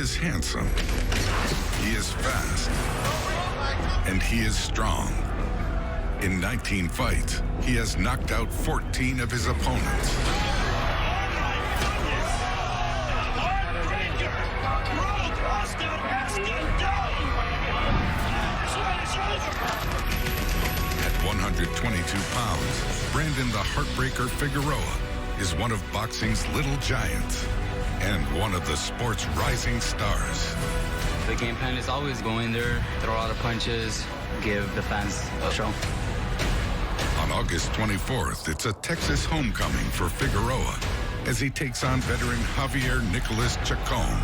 is handsome, he is fast, and he is strong. In 19 fights, he has knocked out 14 of his opponents. At 122 pounds, Brandon the Heartbreaker Figueroa is one of boxing's little giants and one of the sport's rising stars. The game plan is always go in there, throw a lot of punches, give the fans a show. On August 24th, it's a Texas homecoming for Figueroa as he takes on veteran Javier Nicolas Chacon.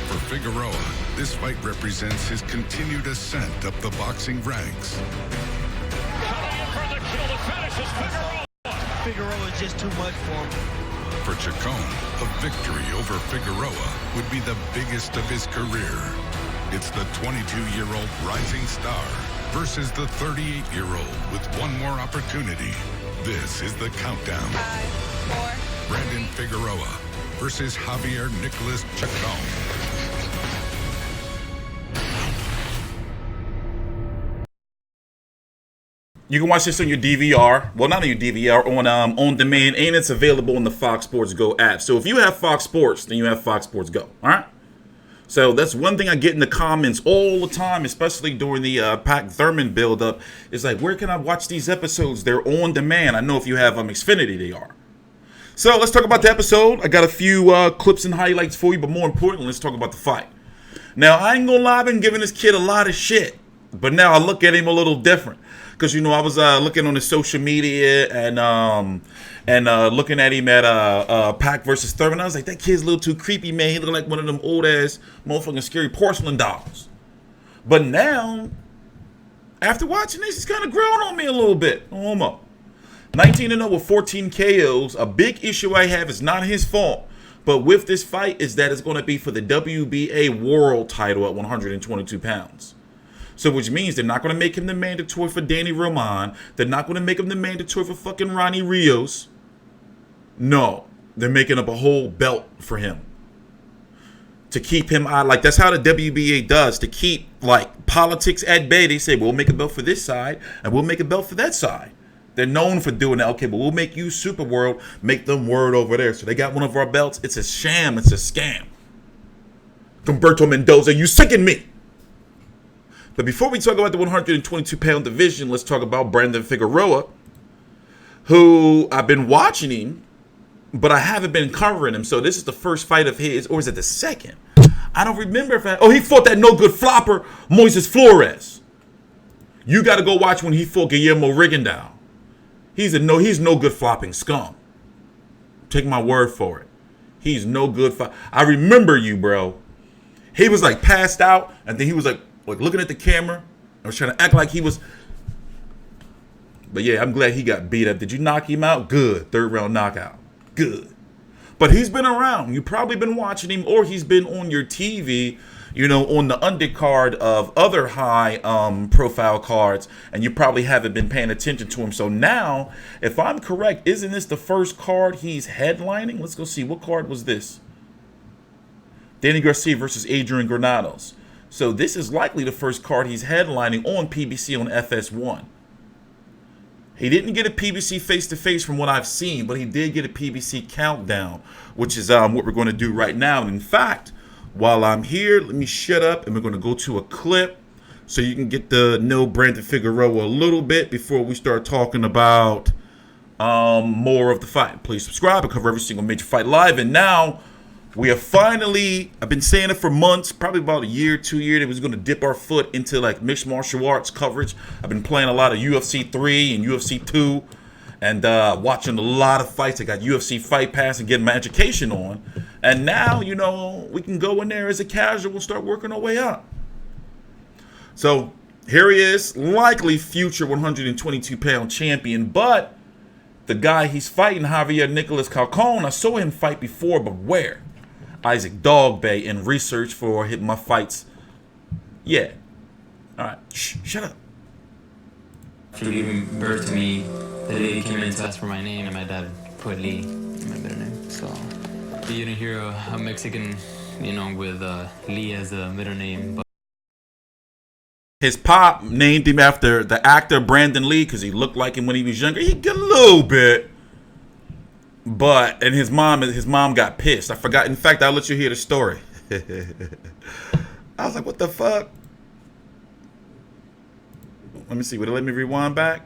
For Figueroa, this fight represents his continued ascent up the boxing ranks. Figueroa is just too much for him. For Chacon, a victory over Figueroa would be the biggest of his career. It's the 22-year-old rising star versus the 38-year-old with one more opportunity. This is the countdown. 5, 4. Brandon Figueroa versus Javier Nicolas Chacon. You can watch this on your DVR. Well, not on your DVR, on demand, and it's available on the Fox Sports Go app. So if you have Fox Sports, then you have Fox Sports Go. All right. So that's one thing I get in the comments all the time, especially during the Pat Thurman build-up. Is like, where can I watch these episodes? They're on demand. I know if you have Xfinity, they are. So let's talk about the episode. I got a few clips and highlights for you, but more importantly, let's talk about the fight. Now, I ain't gonna lie, I've been giving this kid a lot of shit, but now I look at him a little different. Because, you know, I was looking on his social media and looking at him at Pac versus Thurman. I was like, that kid's a little too creepy, man. He looked like one of them old-ass motherfucking scary porcelain dolls. But now, after watching this, he's kind of grown on me a little bit. Almost. 19-0 with 14 KOs. A big issue I have is not his fault. But with this fight is that it's going to be for the WBA world title at 122 pounds. So which means they're not going to make him the mandatory for Danny Roman. They're not going to make him the mandatory for fucking Ronnie Rios. No. They're making up a whole belt for him. To keep him out. Like, that's how the WBA does. To keep, like, politics at bay. They say, we'll make a belt for this side. And we'll make a belt for that side. They're known for doing that. Okay, but we'll make you Super World. Make them World over there. So they got one of our belts. It's a sham. It's a scam. Humberto Mendoza, you sicken me. But before we talk about the 122-pound division, let's talk about Brandon Figueroa, who I've been watching him, but I haven't been covering him. So this is the first fight of his, or is it the second? I don't remember if he fought that no-good flopper, Moises Flores. You got to go watch when he fought Guillermo Rigondeaux. He's no good flopping scum. Take my word for it. He's no good. I remember you, bro. He was like passed out, and then he was like looking at the camera. I was trying to act like he was. But yeah, I'm glad he got beat up. Did you knock him out? Good. 3rd round knockout. Good. But he's been around. You've probably been watching him, or he's been on your TV, you know, on the undercard of other high profile cards, and you probably haven't been paying attention to him. So now, if I'm correct, isn't this the first card he's headlining? Let's go see. What card was this? Danny Garcia versus Adrian Granados. So this is likely the first card he's headlining on PBC on FS1. He didn't get a PBC face-to-face from what I've seen, but he did get a PBC countdown, which is what we're going to do right now. And in fact, while I'm here, let me shut up, and we're going to go to a clip so you can get to know Brandon Figueroa a little bit before we start talking about more of the fight. Please subscribe. I cover every single major fight live. And now we are finally, I've been saying it for months, probably about a year, 2 years, that we was going to dip our foot into like mixed martial arts coverage. I've been playing a lot of UFC 3 and UFC 2 and watching a lot of fights. I got UFC Fight Pass and getting my education on. And now, you know, we can go in there as a casual and start working our way up. So here he is, likely future 122-pound champion, but the guy he's fighting, Javier Nicolas Chacon, I saw him fight before, but where? Isaac Dogbay in research for hitting my fights. Yeah. All right. Shh, shut up. After giving birth to me, the lady came in to ask for my name, and my dad put Lee in my middle name. So you didn't hear a Mexican you know, with Lee as a middle name. But his pop named him after the actor Brandon Lee because he looked like him when he was younger. He got a little bit. But, and his mom got pissed. I forgot. In fact, I'll let you hear the story. I was like, what the fuck? Let me see. Would it let me rewind back?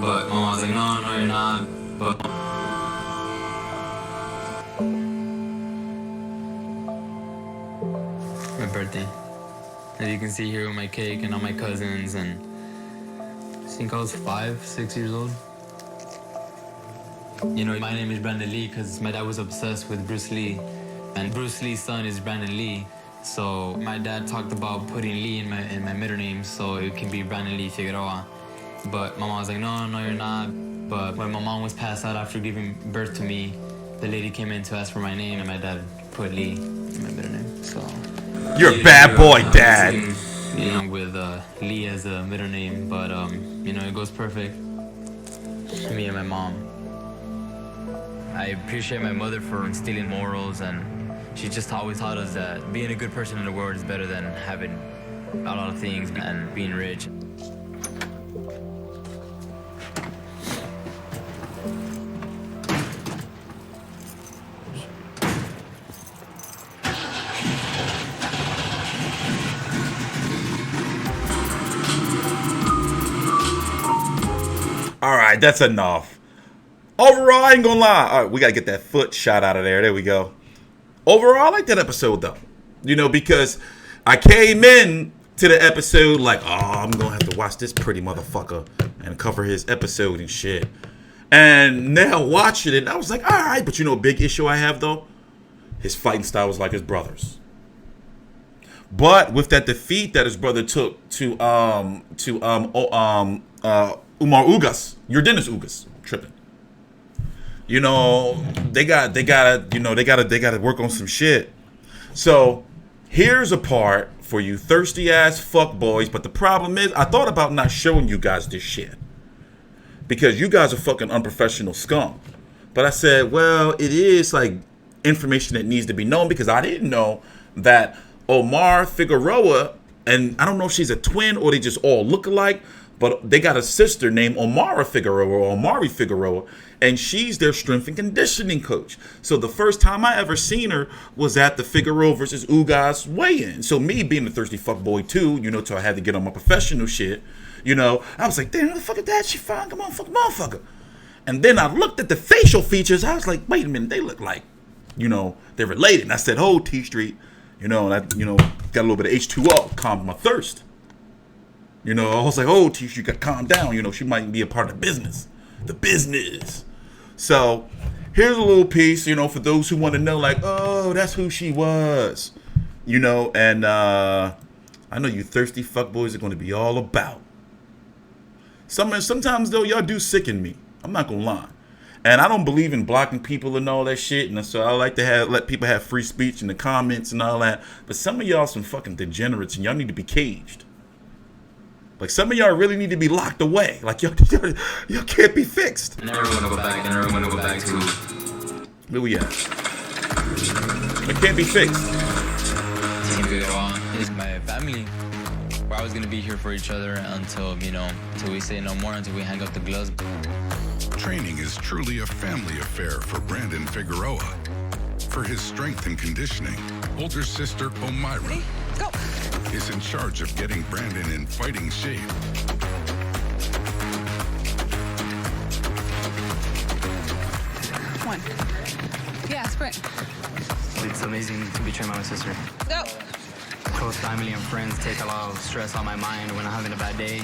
But Mom was like, no, you're not. But my birthday. As you can see here with my cake and all my cousins, and I think I was 5, 6 years old. You know, my name is Brandon Lee because my dad was obsessed with Bruce Lee, and Bruce Lee's son is Brandon Lee. So my dad talked about putting Lee in my middle name so it can be Brandon Lee Figueroa. But my mom was like, no, you're not. But when my mom was passed out after giving birth to me, the lady came in to ask for my name, and my dad put Lee in my middle name. So you're a bad boy, Dad. You know, with Lee as a middle name, but you know, it goes perfect. Me and my mom. I appreciate my mother for instilling morals, and she just always taught us that being a good person in the world is better than having a lot of things and being rich. All right, that's enough. Overall, I ain't gonna lie. All right, we gotta get that foot shot out of there. There we go. Overall, I like that episode though. You know, because I came in to the episode like, oh, I'm gonna have to watch this pretty motherfucker and cover his episode and shit. And now watching it, I was like, all right, but you know, big issue I have though, his fighting style was like his brother's. But with that defeat that his brother took to Umar Ugas, Yordenis Ugas, tripping. You know, they gotta work on some shit. So here's a part for you thirsty ass fuck boys. But the problem is, I thought about not showing you guys this shit because you guys are fucking unprofessional scum. But I said, well, it is like information that needs to be known because I didn't know that Omar Figueroa, and I don't know if she's a twin or they just all look alike, but they got a sister named Omara Figueroa or Omari Figueroa, and she's their strength and conditioning coach. So the first time I ever seen her was at the Figueroa versus Ugas weigh-in. So me being a thirsty fuckboy too, you know, so I had to get on my professional shit, you know, I was like, damn, what the fuck is that? She fine, come on, fuck motherfucker. And then I looked at the facial features, I was like, wait a minute, they look like, you know, they're related. And I said, oh, TstreeT, you know, and I, you know, got a little bit of H2O, calmed my thirst. You know, I was like, oh, TstreeT, got calm down. You know, she might be a part of the business. The business. So, here's a little piece, you know, for those who want to know, like, oh, that's who she was. You know, and I know you thirsty fuckboys are going to be all about. Sometimes, though, y'all do sicken me. I'm not going to lie. And I don't believe in blocking people and all that shit. And so I like to let people have free speech in the comments and all that. But some of y'all some fucking degenerates and y'all need to be caged. Like, some of y'all really need to be locked away. Like, y'all can't be fixed. I never want to go back. I never want to go back to Where we at? It can't be fixed. Figueroa. It's my family. We're always going to be here for each other until, you know, until we say no more, until we hang up the gloves. Training is truly a family affair for Brandon Figueroa. For his strength and conditioning, older sister Omira is in charge of getting Brandon in fighting shape. One. Yeah, sprint. It's amazing to be trained by my sister. Go. Close family and friends take a lot of stress on my mind when I'm having a bad day.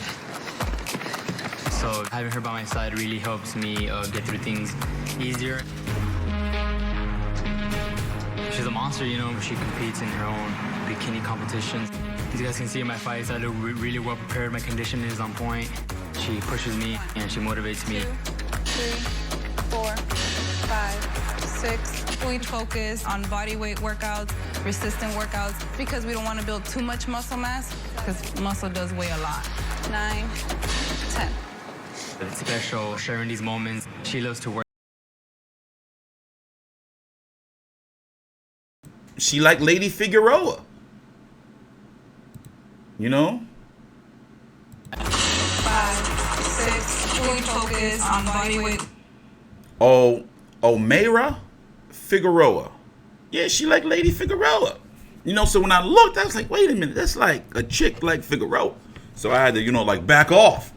So having her by my side really helps me get through things easier. She's a monster, you know. She competes in her own bikini competitions. As you guys can see in my fights, I look really well prepared. My condition is on point. She pushes me and she motivates me. 2, 3, 4, 5, 6. We focus on body weight workouts, resistant workouts, because we don't want to build too much muscle mass, because muscle does weigh a lot. 9, 10. It's special sharing these moments. She loves to work. She like Lady Figueroa. You know? 5, 6, fully focus on body weight. Mayra Figueroa. Yeah, she like Lady Figueroa. You know, so when I looked, I was like, wait a minute, that's like a chick like Figueroa. So I had to, you know, like back off.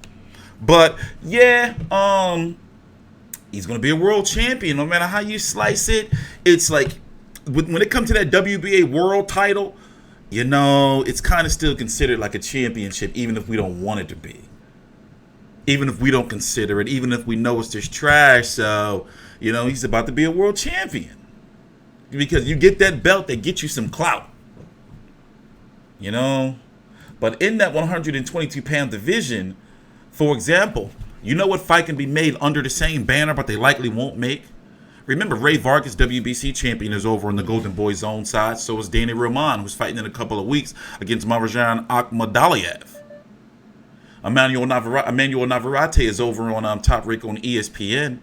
But yeah, he's gonna be a world champion, no matter how you slice it. It's like when it comes to that WBA world title, you know, it's kind of still considered like a championship, even if we don't want it to be. Even if we don't consider it, even if we know it's just trash. So, you know, he's about to be a world champion. Because you get that belt, they get you some clout. You know? But in that 122-pound division, for example, you know what fight can be made under the same banner, but they likely won't make? Remember, Ray Vargas, WBC champion, is over on the Golden Boy Zone side. So is Danny Roman, who's fighting in a couple of weeks against Marjan Akhmadaliev. Emmanuel Navarrete is over on Top Rank on ESPN.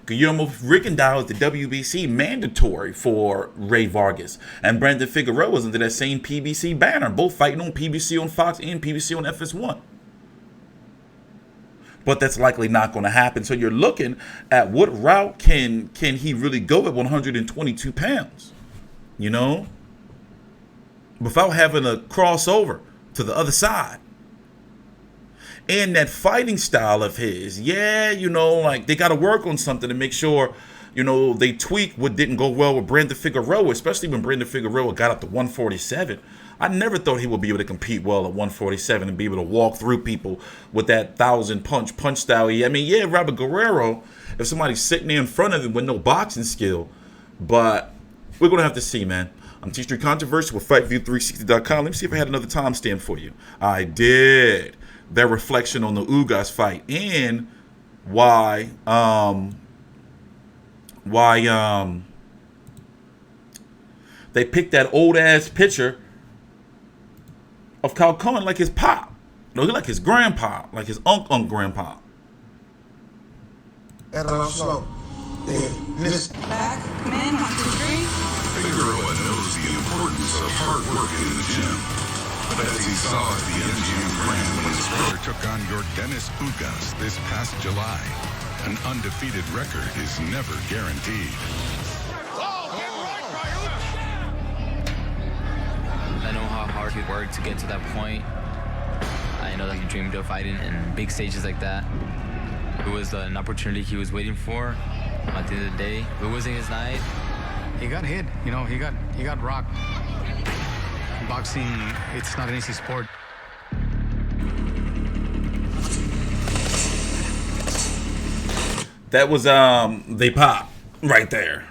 Guillermo Rigondeaux is the WBC mandatory for Ray Vargas. And Brandon Figueroa is under that same PBC banner, both fighting on PBC on Fox and PBC on FS1. But that's likely not going to happen. So you're looking at what route can he really go at 122 pounds, you know, without having a crossover to the other side. And that fighting style of his, yeah, you know, like they got to work on something to make sure, you know, they tweak what didn't go well with Brandon Figueroa, especially when Brandon Figueroa got up to 147. I never thought he would be able to compete well at 147 and be able to walk through people with that 1,000 punch style. I mean, yeah, Robert Guerrero, if somebody's sitting there in front of him with no boxing skill, but we're going to have to see, man. I'm TstreeT Controversy with FightView360.com. Let me see if I had another timestamp for you. I did. Their reflection on the Ugas fight and why they picked that old ass picture of Chacon like his pop. No, he like his grandpa, like his grandpa. Slow. Back, come in, 1, 2, 3. Figueroa knows the importance of hard work in the gym. But as he saw at the MGM Grand when his brother took on Yordenis Ugas this past July, an undefeated record is never guaranteed. I know how hard he worked to get to that point. I know that he dreamed of fighting in big stages like that. It was an opportunity he was waiting for. At the end of the day, it wasn't his night. He got hit, you know, he got rocked. Boxing, it's not an easy sport. That was they pop right there.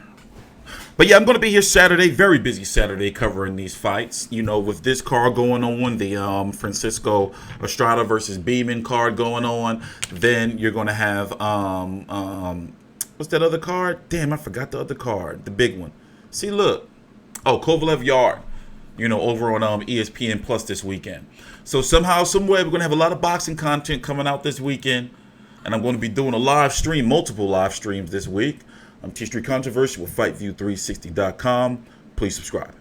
But yeah, I'm going to be here Saturday, very busy Saturday, covering these fights. You know, with this card going on, the Francisco Estrada versus Beeman card going on, then you're going to have what's that other card? Damn, I forgot the other card, the big one. See, look, Kovalev Yard. You know, over on ESPN Plus this weekend. So somehow, some way, we're going to have a lot of boxing content coming out this weekend. And I'm going to be doing a live stream, multiple live streams this week. I'm TstreeT Controversy with FightView360.com. Please subscribe.